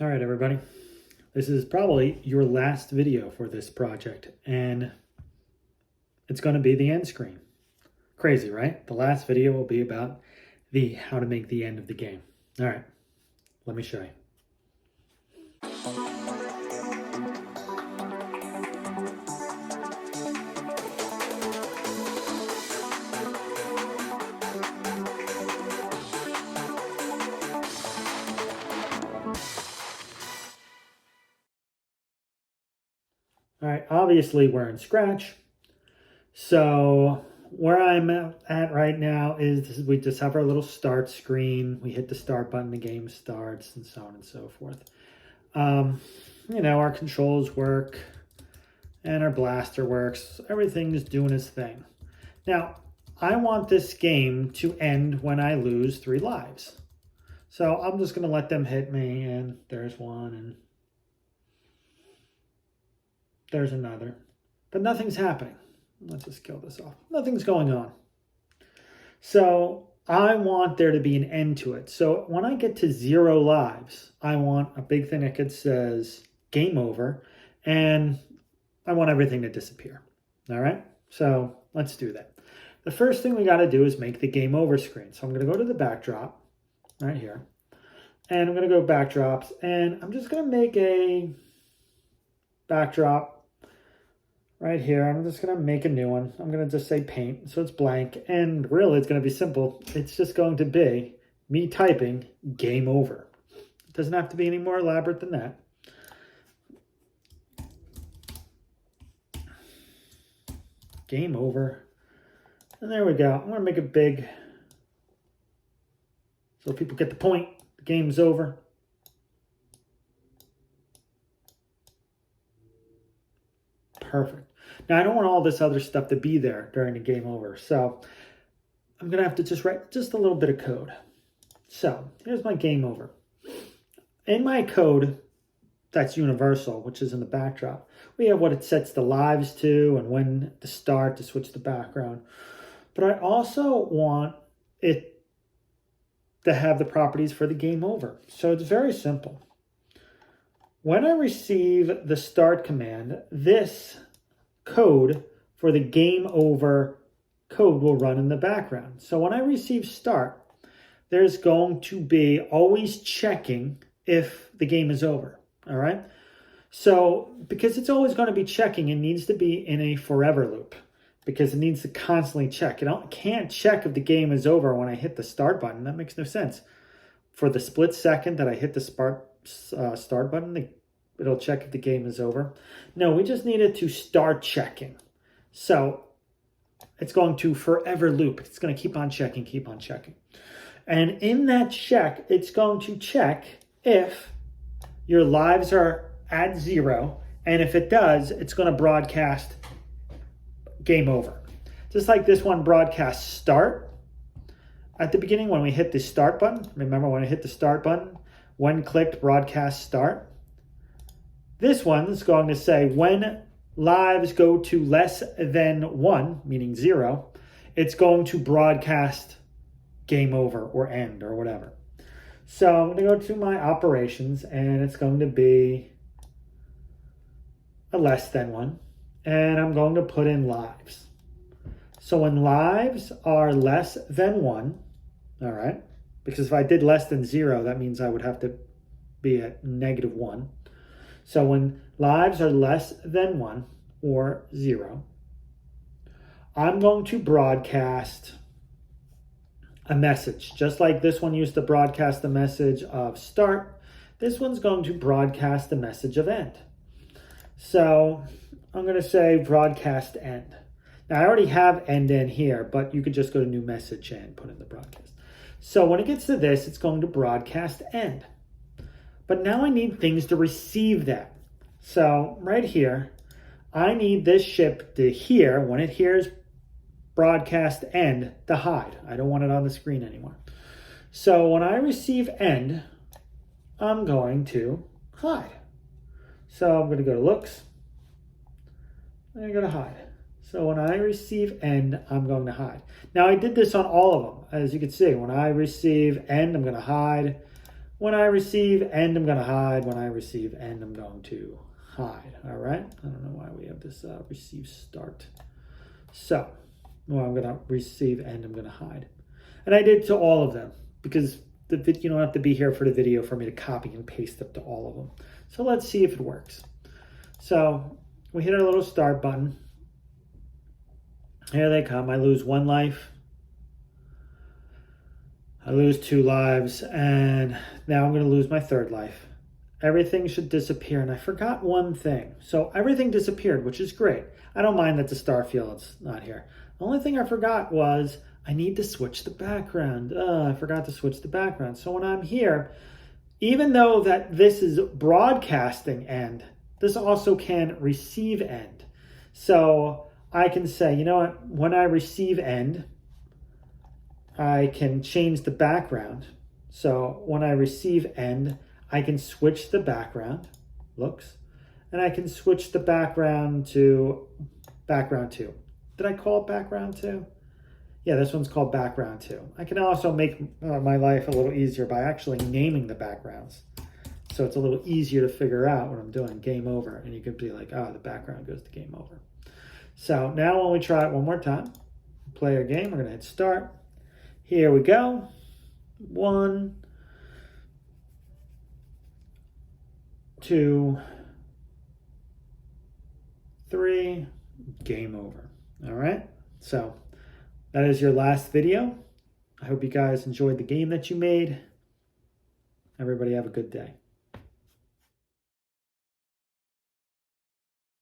All right, everybody. This is probably your last video for this project, and it's going to be the end screen. Crazy, right? The last video will be about how to make the end of the game. All right, let me show you. All right, obviously we're in Scratch. So where I'm at right now is we just have our little start screen. We hit the start button, the game starts, and so on and so forth. Our controls work and our blaster works. Everything's doing its thing. Now, I want this game to end when I lose 3 lives. So I'm just going to let them hit me, and there's one, and there's another. But nothing's happening. Let's just kill this off. Nothing's going on. So I want there to be an end to it. So when I get to 0 lives, I want a big thing that says game over, and I want everything to disappear. All right? So let's do that. The first thing we got to do is make the game over screen. So I'm going to go to the backdrop right here. And I'm going to go backdrops. And I'm just going to make a backdrop right here. I'm just going to make a new one. I'm going to just say paint. So it's blank. And really, it's going to be simple. It's just going to be me typing game over. It doesn't have to be any more elaborate than that. Game over. And there we go. I'm going to make it big so people get the point. The game's over. Perfect. Now, I don't want all this other stuff to be there during the game over. So I'm going to have to just write just a little bit of code. So here's my game over. In my code, that's universal, which is in the backdrop, we have what it sets the lives to and when to start to switch the background. But I also want it to have the properties for the game over. So it's very simple. When I receive the start command, this code for the game over code will run in the background. So when I receive start, there's going to be always checking if the game is over. All right. So because it's always going to be checking, it needs to be in a forever loop because it needs to constantly check. It can't check if the game is over when I hit the start button. That makes no sense. For the split second that I hit the start button, it'll check if the game is over. No, we just need it to start checking. So it's going to forever loop. It's going to keep on checking, keep on checking. And in that check, it's going to check if your lives are at 0. And if it does, it's going to broadcast game over. Just like this one broadcasts start at the beginning when we hit the start button. Remember when I hit the start button? When clicked, broadcast start. This one is going to say when lives go to less than 1, meaning 0, it's going to broadcast game over or end or whatever. So I'm going to go to my operations and it's going to be a less than 1. And I'm going to put in lives. So when lives are less than 1, all right, because if I did less than 0, that means I would have to be at -1. So when lives are less than 1 or 0, I'm going to broadcast a message. Just like this one used to broadcast the message of start, this one's going to broadcast the message of end. So I'm going to say broadcast end. Now I already have end in here, but you could just go to new message and put in the broadcast. So when it gets to this, it's going to broadcast end. But now I need things to receive that. So right here, I need this ship to hear, when it hears broadcast end, to hide. I don't want it on the screen anymore. So when I receive end, I'm going to hide. So I'm going to go to looks. And I'm going to hide. So when I receive end, I'm going to hide. Now I did this on all of them. As you can see, when I receive end, I'm going to hide. When I receive end, I'm going to hide. When I receive end, I'm going to hide. All right. I don't know why we have this receive start. So, well, I'm going to receive end, I'm going to hide. And I did to all of them because you don't have to be here for the video for me to copy and paste up to all of them. So let's see if it works. So we hit our little start button. Here they come. I lose 1 life. I lose 2 lives. And now I'm going to lose my 3rd life. Everything should disappear. And I forgot one thing. So everything disappeared, which is great. I don't mind that the star field's not here. The only thing I forgot was I need to switch the background. I forgot to switch the background. So when I'm here, even though that this is broadcasting end, this also can receive end. So I can say, you know what, when I receive end, I can change the background. So when I receive end, I can switch the background, looks, and I can switch the background to background 2. Did I call it background 2? Yeah, this one's called background 2. I can also make my life a little easier by actually naming the backgrounds. So it's a little easier to figure out what I'm doing, game over. And you could be like, oh, the background goes to game over. So now when we try it one more time, play our game, we're going to hit start. Here we go. 1, 2, 3, game over. All right. So that is your last video. I hope you guys enjoyed the game that you made. Everybody have a good day.